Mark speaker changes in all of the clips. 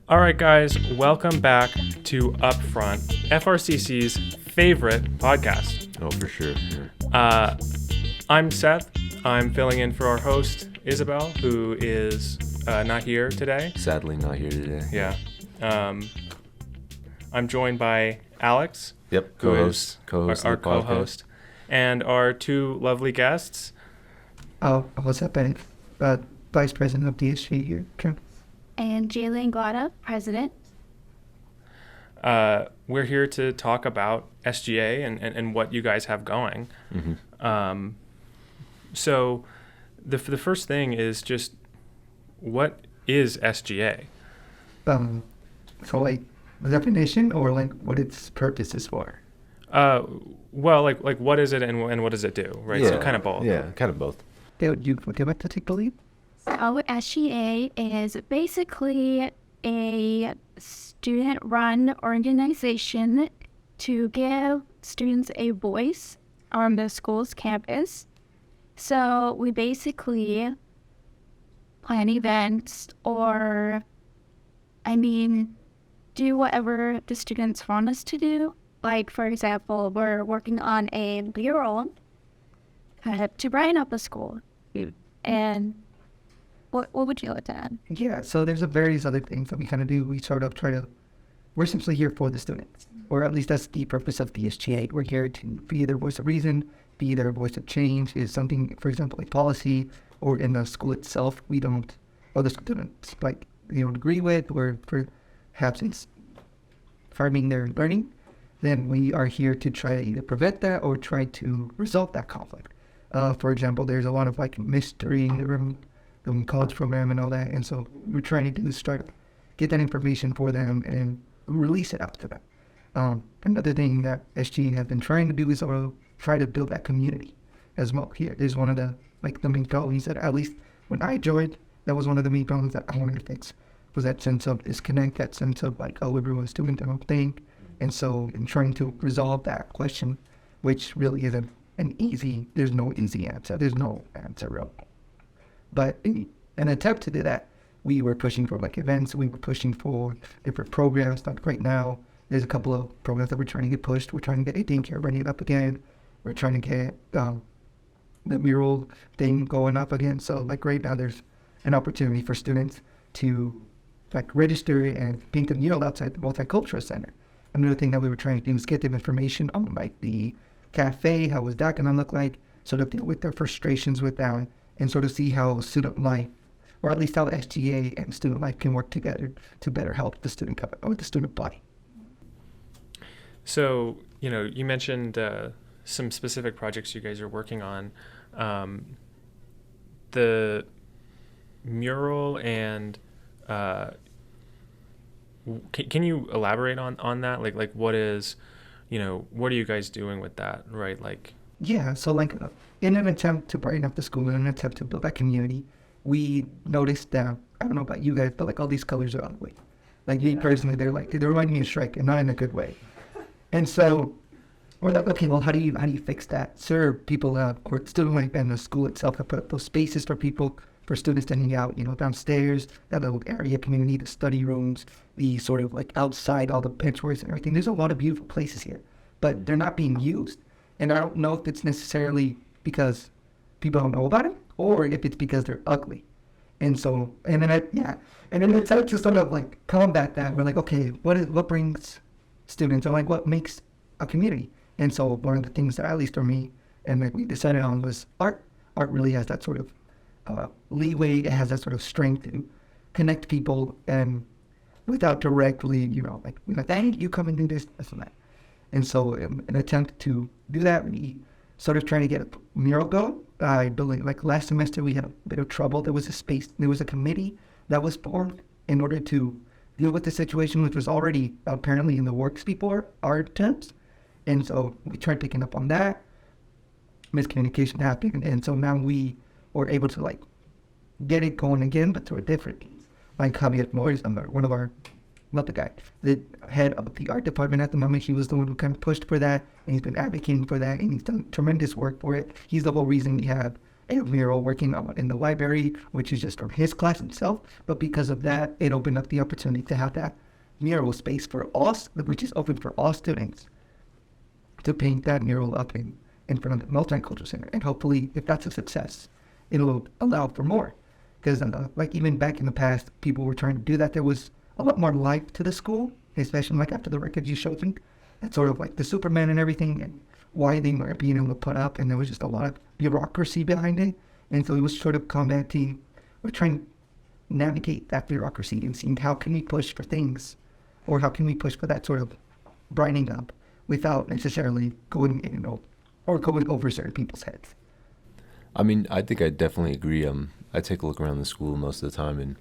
Speaker 1: All right, guys, welcome back to Upfront, FRCC's favorite podcast.
Speaker 2: Oh, for sure. Yeah.
Speaker 1: I'm Seth. I'm filling in for our host, Isabel, who is not here today.
Speaker 2: Sadly, not here today.
Speaker 1: Yeah. I'm joined by Alex.
Speaker 2: Yep,
Speaker 1: co-host our
Speaker 2: of the podcast.
Speaker 1: co-host, and our two lovely guests.
Speaker 3: Oh, what's up, Ben? Vice President of DSG here. Okay.
Speaker 4: And Jaylee Anglada, president.
Speaker 1: We're here to talk about SGA and what you guys have going.
Speaker 2: Mm-hmm.
Speaker 1: So the first thing is just, what is SGA?
Speaker 3: So like the definition or like what its purpose is for?
Speaker 1: Well, like what is it and what does it do, right?
Speaker 2: Yeah.
Speaker 1: So kind of both.
Speaker 2: Yeah, kind of both.
Speaker 3: You want to take the lead?
Speaker 4: So SGA is basically a student-run organization to give students a voice on the school's campus. So we basically plan events or, do whatever the students want us to do. Like, for example, we're working on a mural to brighten up the school. And what would you like to add?
Speaker 3: Yeah, so there's a various other things that we kind of do. We sort of we're essentially here for the students, or at least that's the purpose of the SGA. We're here to be their voice of reason, be their voice of change. Is something, for example, like policy, or in the school itself, we don't, or the students, agree with, or perhaps it's harming their learning, then we are here to try to either prevent that or try to resolve that conflict. For example, there's a lot of mystery in the college program and all that, and so we're trying to do is try to get that information for them and release it out to them. Another thing that SG has been trying to do is try to build that community as well. Here, there's one of the main problems that, at least when I joined, that was one of the main problems that I wanted to fix, was that sense of disconnect, that sense of everyone's doing their own thing. And so in trying to resolve that question, which really isn't there's no easy answer. There's no answer real. But in an attempt to do that, we were pushing for events. We were pushing for different programs. Like right now, there's a couple of programs that we're trying to get pushed. We're trying to get a daycare running up again. We're trying to get the mural thing going up again. So right now, there's an opportunity for students to register and paint a mural outside the Multicultural Center. Another thing that we were trying to do is get them information on the cafe, how was that going to look like, sort of deal with their frustrations with that, and sort of see how student life, or at least how SGA and student life can work together to better help the student or the student body.
Speaker 1: So, you mentioned some specific projects you guys are working on. The mural and can you elaborate on that? Like what is, what are you guys doing with that, right?
Speaker 3: Yeah, so in an attempt to brighten up the school, in an attempt to build that community, we noticed that, I don't know about you guys, but all these colors are ugly. Me personally, they remind me of Shrek, and not in a good way. And so we're like, okay, well, how do you fix that? Sure, people or student life and the school itself have put up those spaces for students to hang out, downstairs, that little area community, the study rooms, the sort of outside, all the benchwarmers and everything. There's a lot of beautiful places here, but they're not being used. And I don't know if it's necessarily because people don't know about it, or if it's because they're ugly. And so, and then it's out to sort of combat that. We're like, okay, what brings students, or what makes a community? And so one of the things that, at least for me, and we decided on was art. Art really has that sort of leeway. It has that sort of strength to connect people, and without directly, hey, you come and do this and that. And so in an attempt to do that, we sort of trying to get a mural going. I believe last semester we had a bit of trouble. There was a committee that was formed in order to deal with the situation, which was already apparently in the works before our attempts. And so we tried picking up on that. Miscommunication happened, and so now we were able to get it going again, but through a different means. Javier Morris, one of our, not the guy, the head of the art department at the moment, he was the one who kind of pushed for that, and he's been advocating for that, and he's done tremendous work for it. He's the whole reason we have a mural working on in the library, which is just from his class himself. But because of that, it opened up the opportunity to have that mural space for all, which is open for all students, to paint that mural up in front of the Multicultural Center. And hopefully, if that's a success, it'll allow for more. Because like even back in the past, people were trying to do that. There was a lot more life to the school, especially like after the records you showed me. That's sort of like the Superman and everything, and why they weren't being able to put up, and there was just a lot of bureaucracy behind it. And so it was sort of combating, or trying to navigate that bureaucracy and seeing how can we push for things, or how can we push for that sort of brightening up without necessarily going, or going over certain people's heads.
Speaker 2: I mean, I think I definitely agree. I take a look around the school most of the time, and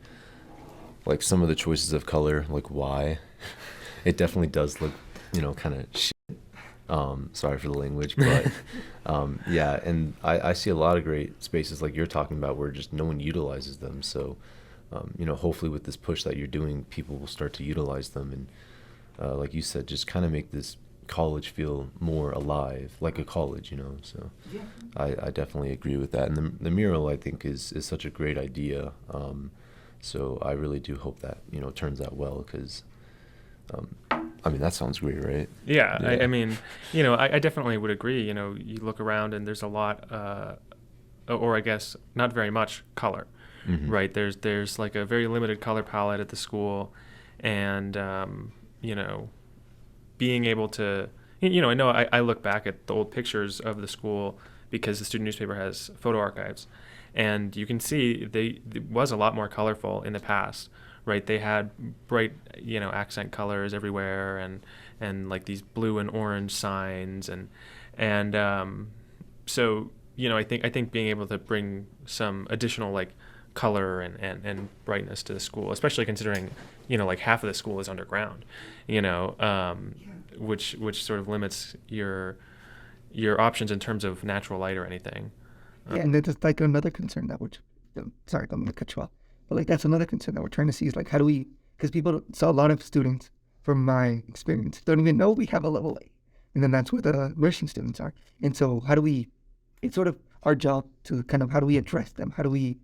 Speaker 2: like some of the choices of color, like why, it definitely does look, kind of shit. Sorry for the language, but yeah, and I see a lot of great spaces like you're talking about where just no one utilizes them. So, hopefully with this push that you're doing, people will start to utilize them, and like you said, just kind of make this college feel more alive, like a college, So
Speaker 3: Yeah.
Speaker 2: I definitely agree with that. And the mural, I think, is such a great idea. So I really do hope that, turns out well, because, I mean, that sounds great, right?
Speaker 1: Yeah,
Speaker 2: Yeah.
Speaker 1: I mean, I definitely would agree. You look around and there's a lot, or I guess not very much color,
Speaker 2: Mhm.
Speaker 1: right? There's like a very limited color palette at the school, and being able to, I look back at the old pictures of the school because the student newspaper has photo archives, and you can see it was a lot more colorful in the past, right? They had bright, accent colors everywhere, and like these blue and orange signs, and so I think being able to bring some additional like color and brightness to the school, especially considering like half of the school is underground, which sort of limits your options in terms of natural light or anything.
Speaker 3: Yeah, and that's like another concern that sorry, I'm going to cut you off. But like that's another concern that we're trying to see is like how do we, because a lot of students, from my experience, don't even know we have a level 8. And then that's where the nursing students are. And so it's sort of our job to kind of, how do we address them? How do we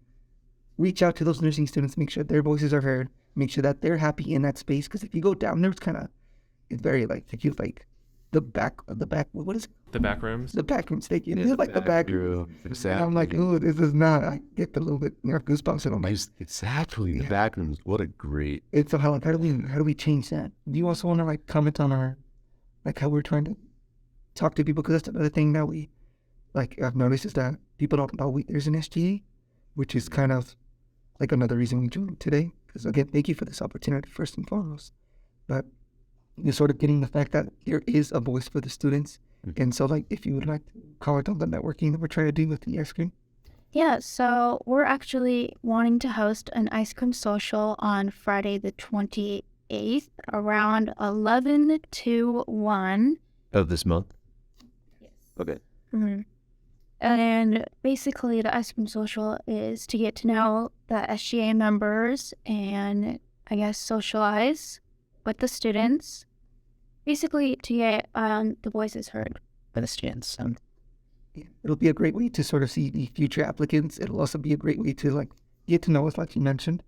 Speaker 3: reach out to those nursing students, make sure their voices are heard, make sure that they're happy in that space? Because if you go down there, it's very like the back, what is it?
Speaker 1: The back rooms.
Speaker 3: The back rooms, thank you. It's like the back room.
Speaker 2: Exactly.
Speaker 3: And I'm like, ooh, this is not, I get a little bit goosebumps. And I'm like,
Speaker 2: Exactly. The back rooms. What a great.
Speaker 3: it's so how do we change that? Do you also want to like comment on our, like how we're trying to talk to people? Because that's another thing that we, like I've noticed is that people don't know there's an SGA, which is kind of like another reason we joined today. Because again, thank you for this opportunity first and foremost. But you're sort of getting the fact that there is a voice for the students.
Speaker 2: Mm-hmm.
Speaker 3: And so like if you would like to comment on the networking that we're trying to do with the ice cream.
Speaker 4: Yeah, so we're actually wanting to host an ice cream social on Friday the 28th around 11 to 1.
Speaker 2: Of this month?
Speaker 4: Yes.
Speaker 2: Okay.
Speaker 4: Mm-hmm. And basically the ice cream social is to get to know the SGA members and I guess socialize with the students. Basically to get the voices heard by the students.
Speaker 3: Yeah, it'll be a great way to sort of see the future applicants. It'll also be a great way to like get to know us, like you mentioned,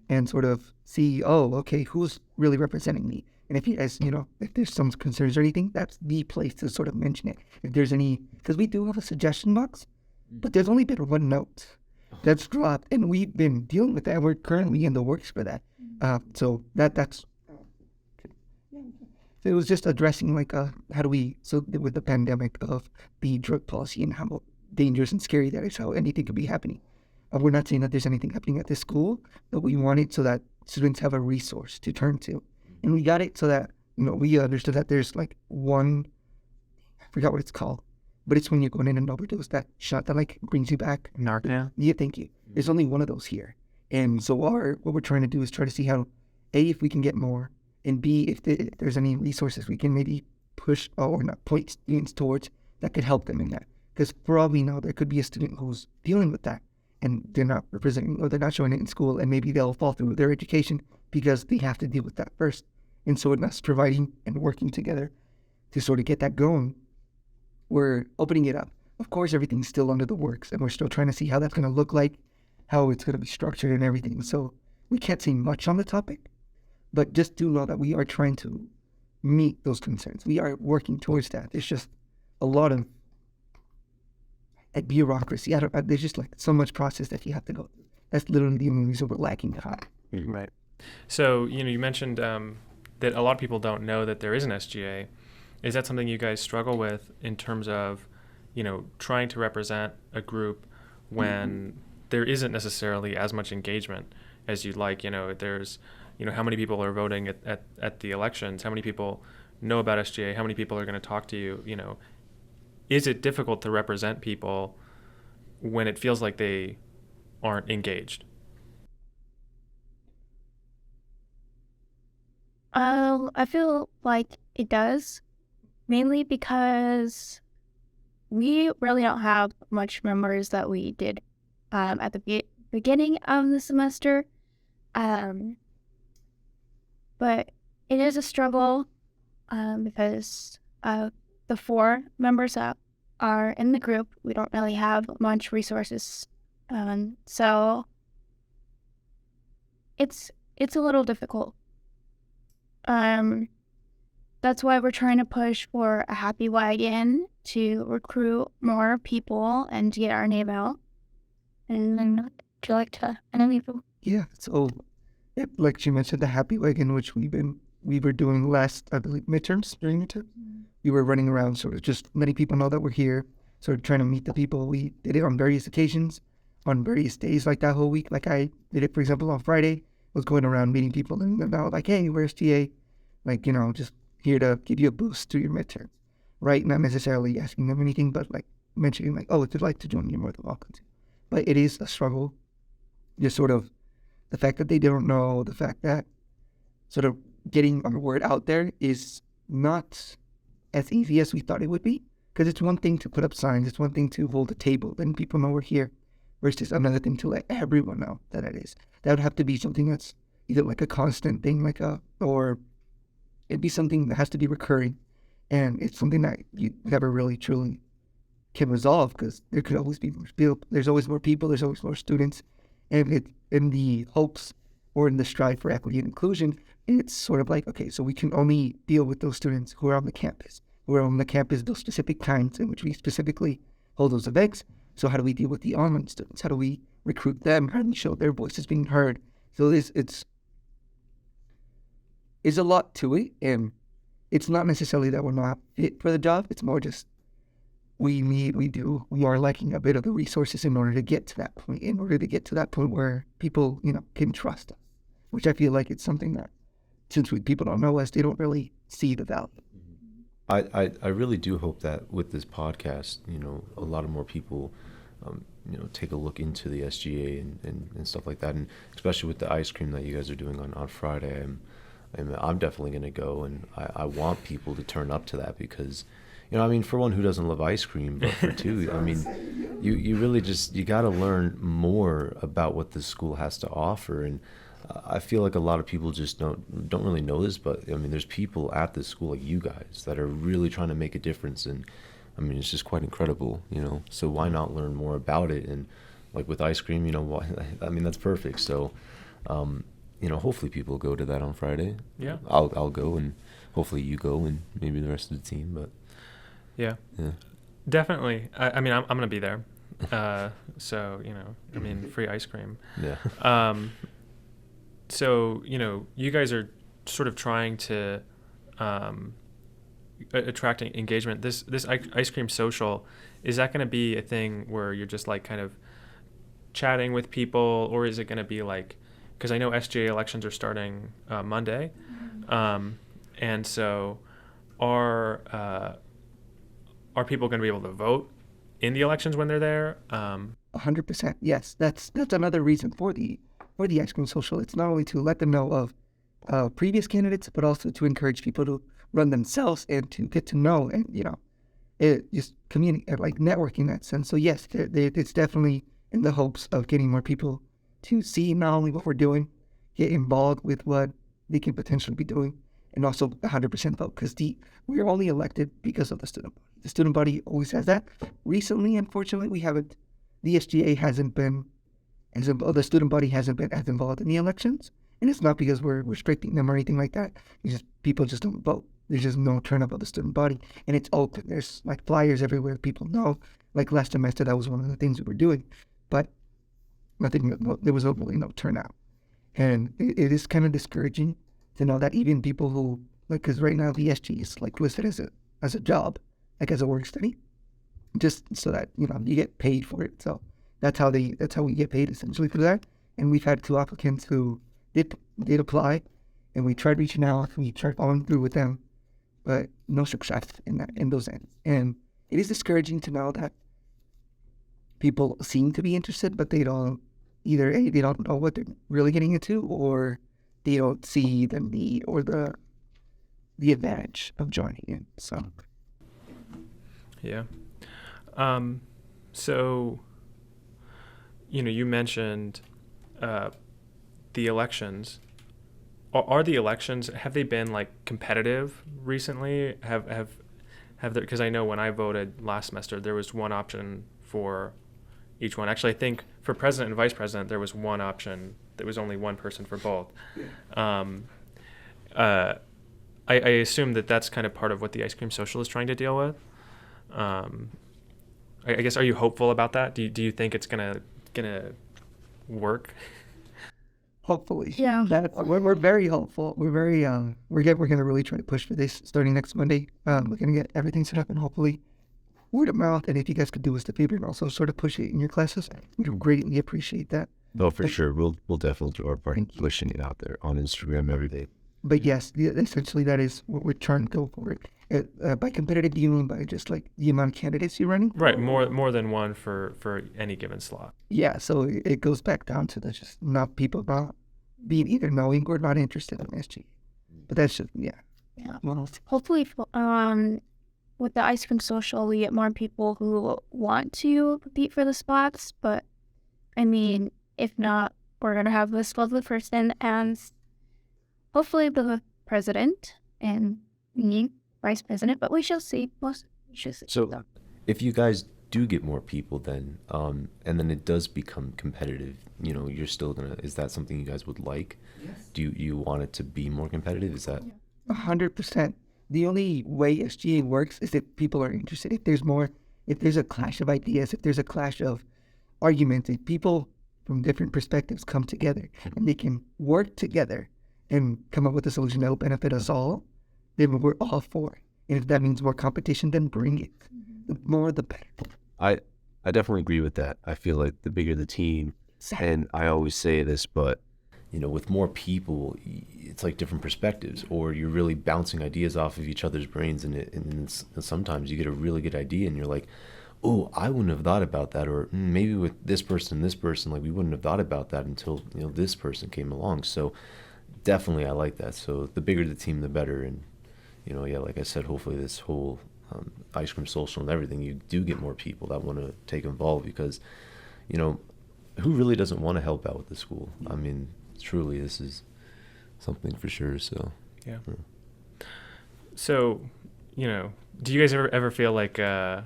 Speaker 3: and sort of see, oh, okay, who's really representing me? And if you guys, if there's some concerns or anything, that's the place to sort of mention it. If there's any, because we do have a suggestion box, but there's only been one note that's dropped, and we've been dealing with that. We're currently in the works for that. So that's. So it was just addressing like how do we, so with the pandemic of the drug policy and how dangerous and scary that is, how anything could be happening. We're not saying that there's anything happening at this school, but we want it so that students have a resource to turn to. And we got it so that, we understood that there's like one, I forgot what it's called, but it's when you're going in and overdose, that shot that like brings you back.
Speaker 1: Narcan?
Speaker 3: Yeah, thank you. There's only one of those here. And so what we're trying to do is try to see how, A, if we can get more, and B, if there's any resources we can maybe push or not point students towards that could help them in that. Because for all we know, there could be a student who's dealing with that and they're not representing or they're not showing it in school, and maybe they'll fall through their education because they have to deal with that first. And so us providing and working together to sort of get that going, we're opening it up Of course, everything's still under the works, and we're still trying to see how that's going to look like, how it's going to be structured and everything. So we can't say much on the topic, but just do know that we are trying to meet those concerns. We are working towards that. It's just a lot of bureaucracy. There's just like so much process that you have to go through. That's literally the only reason we're lacking behind.
Speaker 1: Right. So, you mentioned that a lot of people don't know that there is an SGA. Is that something you guys struggle with in terms of, trying to represent a group when there isn't necessarily as much engagement as you'd like? There's, how many people are voting at the elections? How many people know about SGA? How many people are going to talk to you? Is it difficult to represent people when it feels like they aren't engaged?
Speaker 4: I feel like it does, mainly because we really don't have much members that we did at the beginning of the semester. But it is a struggle because the 4 members that are in the group, we don't really have much resources. So it's a little difficult. That's why we're trying to push for a happy wagon to recruit more people and to get our name out. And then, would you like to any people?
Speaker 3: Yeah. So, like you mentioned, the happy wagon, which we were doing last, I believe, midterms, during midterms. We were running around, sort of just letting people know that we're here, sort of trying to meet the people. We did it on various occasions, on various days, like that whole week. Like I did it, for example, on Friday. Was going around meeting people and about like, hey, where's TA? Like, just here to give you a boost to your midterms, right? Not necessarily asking them anything, but like mentioning like, oh, if you'd like to join, you're more than welcome to. But it is a struggle. Just sort of the fact that they don't know, the fact that sort of getting our word out there is not as easy as we thought it would be. Because it's one thing to put up signs, it's one thing to hold a table, then people know we're here. Versus another thing to let everyone know that it is. That would have to be something that's either like a constant thing, or it'd be something that has to be recurring. And it's something that you never really truly can resolve because there could always be more people. There's always more people, there's always more students. And it, in the hopes or in the strive for equity and inclusion, it's sort of like, okay, so we can only deal with those students who are on the campus. Who are on the campus those specific times in which we specifically hold those events. So how do we deal with the online students? How do we recruit them? How do we show their voices being heard? So it's a lot to it, and it's not necessarily that we're not fit for the job. It's more just we are lacking a bit of the resources in order to get to that point, where people, can trust us, which I feel like it's something that since people don't know us, they don't really see the value.
Speaker 2: I really do hope that with this podcast, a lot of more people, take a look into the SGA and stuff like that, and especially with the ice cream that you guys are doing on Friday, I'm definitely going to go, and I want people to turn up to that because, for one, who doesn't love ice cream, but for two, you really you got to learn more about what this school has to offer, and I feel like a lot of people just don't really know this, but there's people at this school like you guys that are really trying to make a difference, and it's just quite incredible, so why not learn more about it? And like with ice cream, that's perfect. So hopefully people go to that on Friday.
Speaker 1: Yeah,
Speaker 2: I'll go, and hopefully you go, and maybe the rest of the team. But
Speaker 1: yeah. Definitely. I'm gonna be there, so free ice cream.
Speaker 2: Yeah.
Speaker 1: So, you guys are sort of trying to attract engagement. This ice cream social, is that going to be a thing where you're just like kind of chatting with people, or is it going to be like, because I know SGA elections are starting Monday, and so are people going to be able to vote in the elections when they're there?
Speaker 3: 100%. Yes, that's another reason for the ice cream social. It's not only to let them know of previous candidates, but also to encourage people to run themselves and to get to know and, just communicate, like networking in that sense. So yes, it's definitely in the hopes of getting more people to see not only what we're doing, get involved with what they can potentially be doing, and also 100% vote, because we are only elected because of the student body. The student body always has that. Recently, unfortunately, the SGA hasn't been, the student body hasn't been as involved in the elections, and it's not because we're restricting them or anything like that. It's just people just don't vote. There's just no turnout of the student body, and it's open. There's like flyers everywhere. People know. Like last semester, that was one of the things we were doing, but there was really no turnout, and it is kind of discouraging to know that even people who because right now the SG is like listed as a job, like as a work study, just so that you get paid for it. So that's how we get paid essentially for that. And we've had 2 applicants who did apply, and we tried reaching out, we tried following through with them, but no success in those ends. And it is discouraging to know that people seem to be interested, but they don't they don't know what they're really getting into, or they don't see the need or the advantage of joining in. So
Speaker 1: yeah. So you mentioned the elections. Are the elections, have they been like competitive recently? Have there, because I know when I voted last semester there was one option for each one. Actually, I think for president and vice president there was one option. There was only one person for both. I assume that's kind of part of what the Ice Cream Social is trying to deal with. I guess, are you hopeful about that? Do you think it's gonna work?
Speaker 3: hopefully,
Speaker 4: Yeah.
Speaker 3: We're very hopeful. We're very we're gonna really try to push for this starting next Monday. We're gonna get everything set up, and hopefully word of mouth. And if you guys could do us the favor and also sort of push it in your classes, we'd greatly appreciate that.
Speaker 2: No, for sure. We'll definitely do our part pushing it out there on Instagram every day.
Speaker 3: But yes, essentially that is what we're trying to go for. By competitive, do you mean by just like the amount of candidates you're running?
Speaker 1: Right, more than one for any given slot.
Speaker 3: Yeah, so it goes back down to just not people not being either knowing or not interested in SG. But that's just
Speaker 4: Yeah.
Speaker 3: Well,
Speaker 4: Hopefully, with the Ice Cream Social, we get more people who want to compete for the spots. But I mean, if not, we're gonna have this lovely person as hopefully the president and me, vice president. But we shall see.
Speaker 2: So, if you guys do get more people, then and then it does become competitive, you're still gonna. Is that something you guys would like?
Speaker 3: Yes.
Speaker 2: Do you want it to be more competitive? Is that?
Speaker 3: 100%. The only way SGA works is if people are interested. If there's a clash of ideas, if there's a clash of arguments, if people from different perspectives come together and they can work together and come up with a solution that will benefit us all, then we're all for it. And if that means more competition, then bring it. The more, the better.
Speaker 2: I definitely agree with that. I feel like the bigger the team, and I always say this, but with more people, it's like different perspectives, or you're really bouncing ideas off of each other's brains, and sometimes you get a really good idea, and you're like, oh, I wouldn't have thought about that, or maybe with this person, like we wouldn't have thought about that until this person came along. So definitely, I like that. So the bigger the team, the better, and like I said, hopefully this whole Ice Cream Social and everything, you do get more people that want to take involved, because who really doesn't want to help out with the school? I mean, truly, this is something for sure. So
Speaker 1: yeah. So do you guys ever feel like a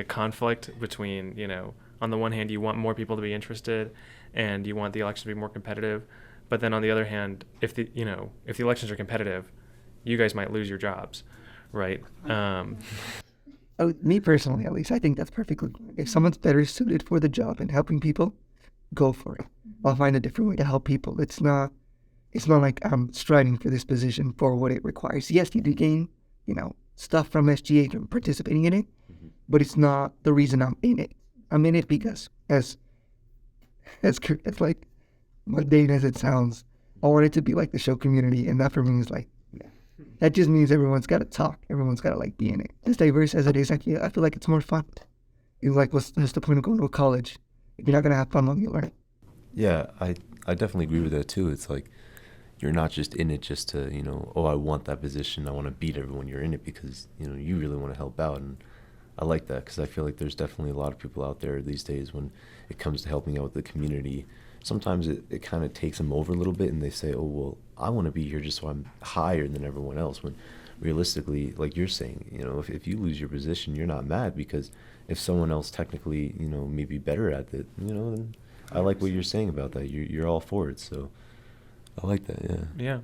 Speaker 1: conflict between on the one hand you want more people to be interested and you want the election to be more competitive, but then on the other hand, if the elections are competitive, you guys might lose your jobs, right?
Speaker 3: Me personally, at least, I think that's perfectly fine. If someone's better suited for the job and helping people, go for it. I'll find a different way to help people. It's not like I'm striving for this position for what it requires. Yes, you do gain, stuff from SGA from participating in it, but it's not the reason I'm in it. I'm in it because as like mundane as it sounds, I want it to be like the show community, and that for me is like, that just means everyone's got to talk. Everyone's got to be in it. As diverse as it is, I feel like it's more fun. It's like, what's the point of going to a college if you're not going to have fun while you learn?
Speaker 2: Yeah, I definitely agree with that too. It's like you're not just in it just to, I want that position, I want to beat everyone. You're in it because, you really want to help out. And I like that, because I feel like there's definitely a lot of people out there these days when it comes to helping out with the community. Sometimes it kind of takes them over a little bit, and they say, oh, well, I want to be here just so I'm higher than everyone else. When realistically, like you're saying, if you lose your position, you're not mad, because if someone else technically, may be better at it, then I like what you're saying about that. You're all for it. So I like that. Yeah.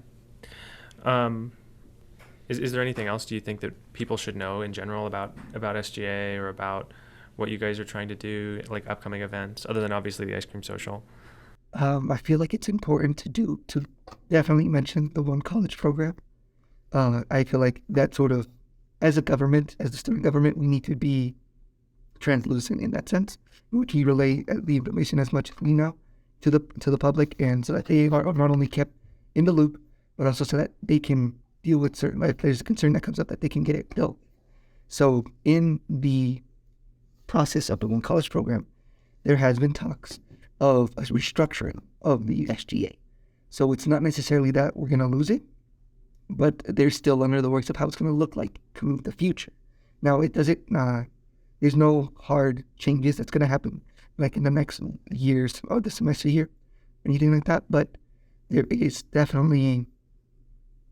Speaker 1: Yeah. Is there anything else do you think that people should know in general about SGA or about what you guys are trying to do, like upcoming events, other than obviously the ice cream social?
Speaker 3: I feel like it's important to definitely mention the One College program. I feel like that sort of, as a government, as the student government, we need to be translucent in that sense, in which we relay the information as much as we know to the public, and so that they are not only kept in the loop, but also so that they can deal with certain, if there's a concern that comes up, that they can get it dealt. So in the process of the One College program, there has been talks of a restructuring of the SGA. So it's not necessarily that we're going to lose it, but they're still under the works of how it's going to look like in the future. Now, there's no hard changes that's going to happen like in the next years or the semester year, anything like that, but there is definitely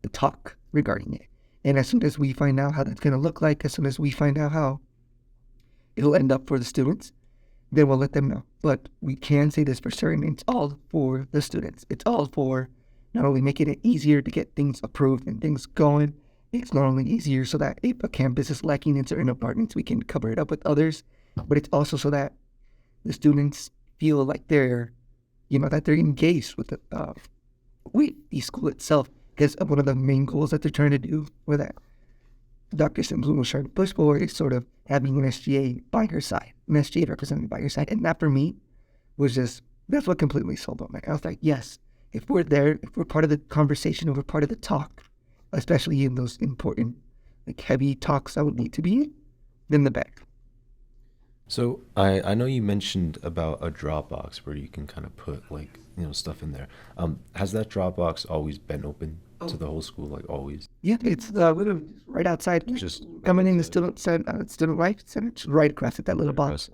Speaker 3: a talk regarding it. And as soon as we find out how that's going to look like, as soon as we find out how it'll end up for the students, then we'll let them know. But we can say this for certain, it's all for the students. It's all for not only making it easier to get things approved and things going, it's not only easier so that if a campus is lacking in certain apartments, we can cover it up with others, but it's also so that the students feel like they're engaged with the school itself. Because one of the main goals that they're trying to do, or that Dr. Simpson was trying to push for, is sort of having an SGA by her side, an SGA representative by your side. And that for me was just, that's what completely sold on me. I was like, yes, if we're there, if we're part of the conversation, if we're part of the talk, especially in those important, like heavy talks I would need to be in, then the better.
Speaker 2: So I know you mentioned about a Dropbox where you can kind of put like, stuff in there. Has that Dropbox always been open to the whole school, like always?
Speaker 3: Yeah, it's literally right outside.
Speaker 2: Just
Speaker 3: coming in the student life center, it's right across at that little box.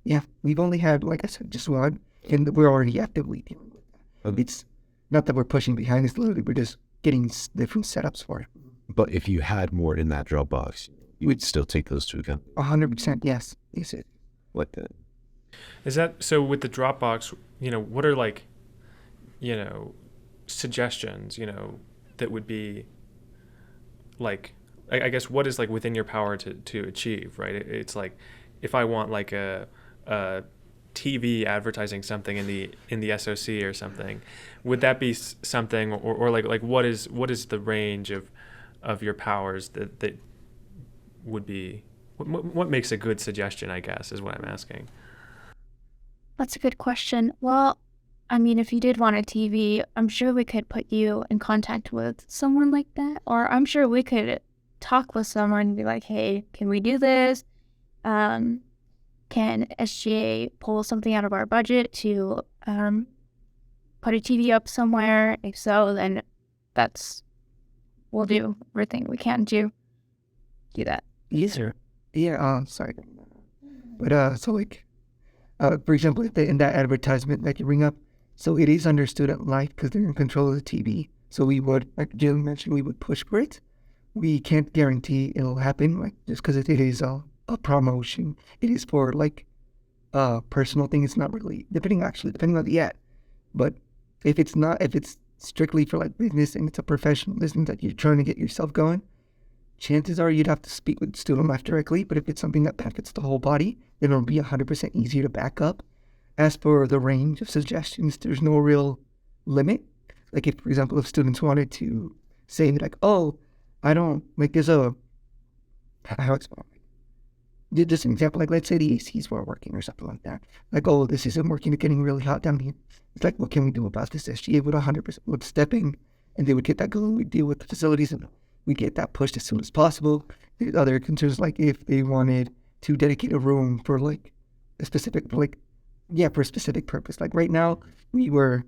Speaker 3: Yeah, we've only had, like I said, just one, and we're already actively dealing with that. It's not that we're pushing behind, it's literally we're just getting different setups for it.
Speaker 5: But if you had more in that Dropbox, you would still take those two again?
Speaker 3: 100%, yes. Is it?
Speaker 5: What the?
Speaker 1: Is that, so with the Dropbox, what are like, suggestions, that would be like, I guess what is like within your power to achieve, right? It's like, if I want like a TV advertising something in the SOC or something, would that be something, or like what is the range of your powers that would be, what makes a good suggestion, I guess, is what I'm asking.
Speaker 4: That's a good question. Well, I mean, if you did want a TV, I'm sure we could put you in contact with someone like that, or I'm sure we could talk with someone and be like, hey, can we do this? Can SGA pull something out of our budget to put a TV up somewhere? If so, then we'll do everything we can to do that.
Speaker 3: Yes, sir. Yeah, sorry. But, so like, for example, in that advertisement that you bring up, so it is under student life because they're in control of the TV. So we would, like Jim mentioned, we would push for it. We can't guarantee it'll happen, like, just because it is a promotion. It is for, like, a personal thing. It's not really, depending on the ad. But if it's strictly for, like, business and it's a professional business that you're trying to get yourself going, chances are you'd have to speak with student life directly. But if it's something that benefits the whole body, then it'll be 100% easier to back up. As for the range of suggestions, there's no real limit. Like if, for example, if students wanted to say like, oh, I don't, like there's a, how it's just an example, like let's say the ACs were working or something like that. Like, oh, this isn't working, it's getting really hot down here. It's like, what can we do about this? SGA would 100% would step in and they would get that going. We'd deal with the facilities and we get that pushed as soon as possible. There's other concerns, like if they wanted to dedicate a room for like a specific, like, yeah, for a specific purpose. Like right now, we were,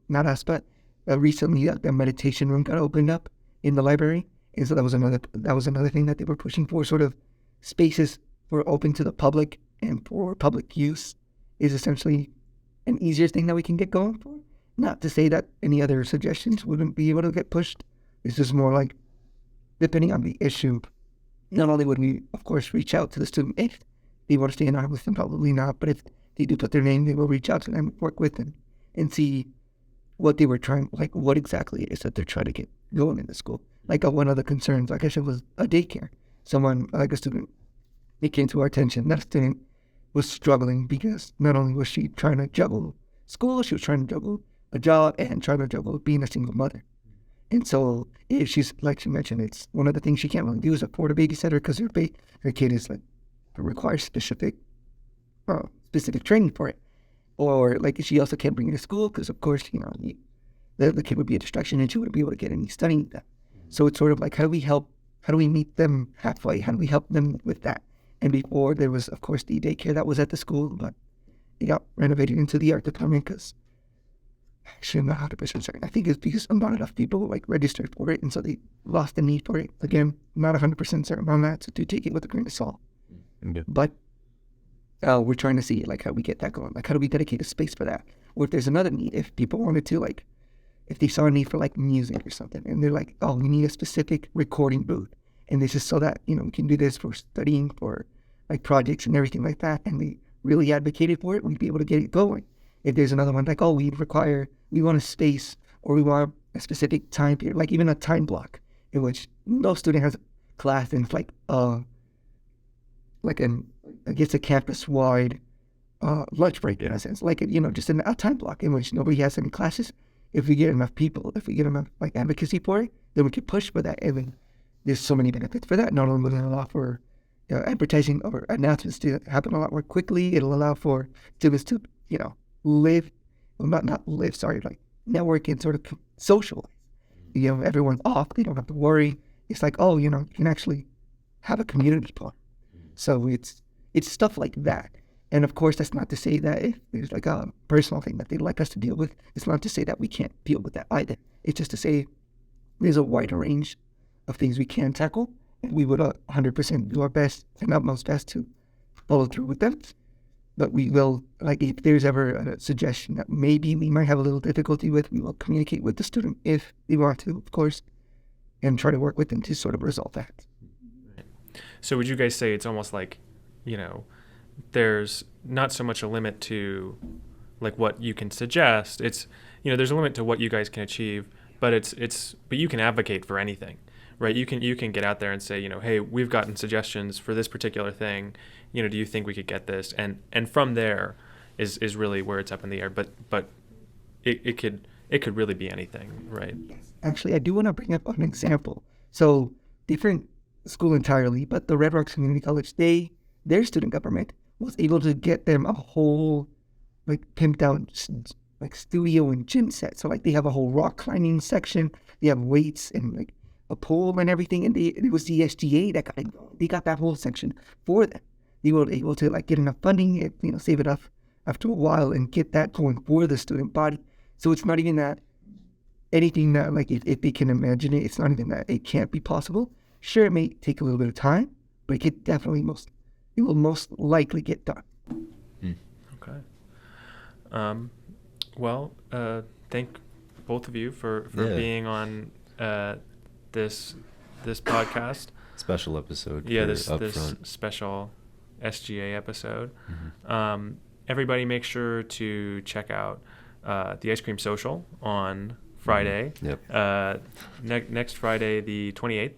Speaker 3: not us, but recently the meditation room got opened up in the library. And so that was another thing that they were pushing for, sort of spaces for open to the public and for public use is essentially an easier thing that we can get going for. Not to say that any other suggestions wouldn't be able to get pushed. It's just more like, depending on the issue, not only would we, of course, reach out to the student if they want to stay in our with them, probably not, but if they do put their name, they will reach out to them, work with them, and see what they were trying, like what exactly it is that they're trying to get going in the school. Like one of the concerns, like I said, was a daycare. Someone, like a student, it came to our attention that student was struggling because not only was she trying to juggle school, she was trying to juggle a job and trying to juggle being a single mother. And so if she's, like she mentioned, it's one of the things she can't really do is afford a babysitter because her kid is like, requires specific training for it. Or like she also can't bring it to school because of course, you know, the kid would be a distraction and she wouldn't be able to get any studying done. So it's sort of like, how do we meet them halfway? How do we help them with that? And before there was, of course, the daycare that was at the school, but it got renovated into the art department because actually I'm not 100% certain. I think it's because not enough people like registered for it, and so they lost the need for it. Again, not 100% certain on that, so do take it with a grain of salt.
Speaker 5: Okay.
Speaker 3: But we're trying to see like how we get that going. Like how do we dedicate a space for that? Or if there's another need, if people wanted to, like if they saw a need for like music or something, and they're like, oh, we need a specific recording booth. And this is so that, you know, we can do this for studying, for like projects and everything like that. And we really advocated for it, we'd be able to get it going. If there's another one, like, oh, we want a space or we want a specific time period, like even a time block in which no student has class and it's like I guess a campus-wide lunch break in a sense, like, you know, just a time block in which nobody has any classes. If we get enough people, if we get enough like advocacy for it, then we can push for that. And then there's so many benefits for that. Not only will it allow for advertising or announcements to happen a lot more quickly, it'll allow for students to, you know, network and sort of socialize. You know, everyone's off, they don't have to worry. It's like, oh, you know, you can actually have a community plan. So it's stuff like that. And of course, that's not to say that if there's like a personal thing that they'd like us to deal with, it's not to say that we can't deal with that either. It's just to say there's a wider range of things we can tackle, and we would 100% do our best and utmost best to follow through with them. But we will, like, if there's ever a suggestion that maybe we might have a little difficulty with, we will communicate with the student if they want to, of course, and try to work with them to sort of resolve that.
Speaker 1: So would you guys say it's almost like, you know, there's not so much a limit to like what you can suggest. It's, you know, there's a limit to what you guys can achieve, but but you can advocate for anything, right? You can get out there and say, you know, hey, we've gotten suggestions for this particular thing. You know, do you think we could get this? And from there is really where it's up in the air. But it could really be anything, right?
Speaker 3: Actually, I do want to bring up an example. So different school entirely, but the Red Rocks Community College, their student government was able to get them a whole like pimped out like studio and gym set. So like they have a whole rock climbing section, they have weights and like a pool and everything. And it was the SGA that they got that whole section for them. They were able to like get enough funding, you know, save enough after a while and get that going for the student body. So it's not even that anything that like if they can imagine it, it's not even that it can't be possible. Sure, it may take a little bit of time, but it could definitely it will most likely get done.
Speaker 1: Okay. Well, thank both of you for being on this podcast.
Speaker 2: Special episode.
Speaker 1: Yeah, this
Speaker 2: upfront.
Speaker 1: special SGA episode.
Speaker 2: Mm-hmm.
Speaker 1: Everybody make sure to check out the Ice Cream Social on Friday.
Speaker 2: Mm-hmm. Yep.
Speaker 1: Next Friday, the 28th.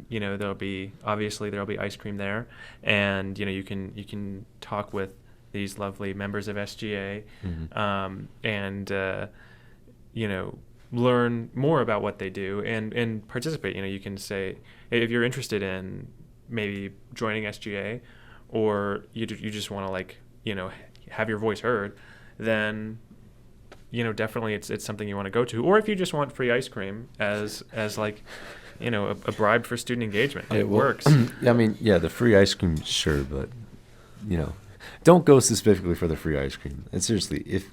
Speaker 1: You know, there'll be ice cream there, and you know you can talk with these lovely members of SGA,
Speaker 2: Mm-hmm.
Speaker 1: and you know, learn more about what they do and participate. You know, you can say if you're interested in maybe joining SGA, or you just want to like, you know, have your voice heard, then you know, definitely it's something you want to go to. Or if you just want free ice cream as like, you know, a bribe for student engagement, it works.
Speaker 2: I mean, yeah, the free ice cream, sure, but you know, don't go specifically for the free ice cream. And seriously, if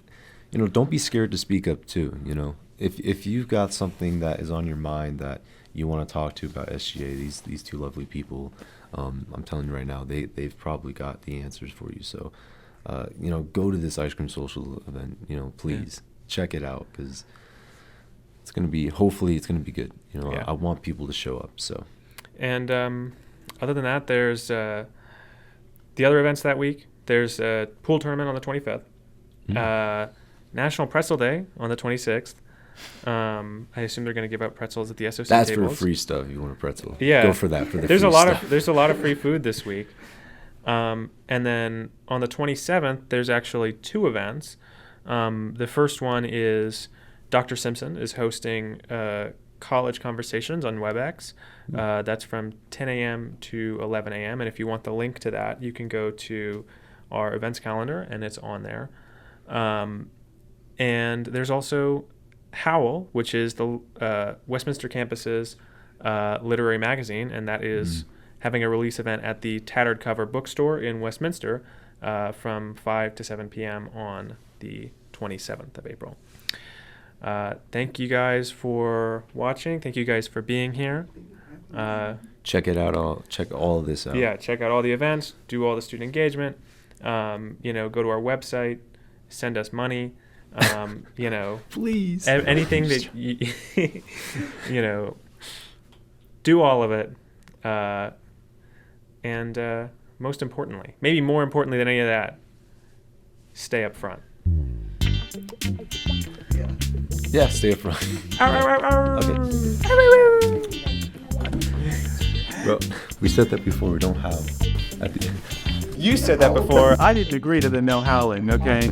Speaker 2: you know, don't be scared to speak up too. You know, if you've got something that is on your mind that you want to talk to about SGA, these two lovely people, I'm telling you right now, they've probably got the answers for you. So, you know, go to this ice cream social event. You know, please. check it out because it's gonna be. Hopefully, it's gonna be good. You know,
Speaker 1: Yeah.
Speaker 2: I want people to show up. So.
Speaker 1: And other than that, there's the other events that week. There's a pool tournament on the 25th. National Pretzel Day on the 26th. I assume they're going to give out pretzels at the SOC
Speaker 2: That's
Speaker 1: tables.
Speaker 2: for free stuff. If you want a pretzel,
Speaker 1: Yeah,
Speaker 2: go for that. For the
Speaker 1: there's
Speaker 2: free
Speaker 1: a lot
Speaker 2: stuff.
Speaker 1: of there's a lot of free food this week. And then on the 27th, there's actually 2 events. The first one is Dr. Simpson is hosting college conversations on WebEx. That's from 10 a.m. to 11 a.m. And if you want the link to that, you can go to our events calendar, and it's on there. And there's also Howl, which is the Westminster campus's literary magazine, and that is having a release event at the Tattered Cover Bookstore in Westminster from 5 to 7 p.m. on the 27th of April. Thank you guys for watching. Thank you guys for being here.
Speaker 2: Check it out. Check all of this out.
Speaker 1: Yeah, check out all the events, do all the student engagement. Go to our website, send us money.
Speaker 2: Please.
Speaker 1: Anything that do all of it. And most importantly, maybe more importantly than any of that, stay up front.
Speaker 2: Yeah, stay up front. Okay. Bro, we said that before. We don't have at the end.
Speaker 1: You said that before.
Speaker 6: I didn't agree to the no howling, okay?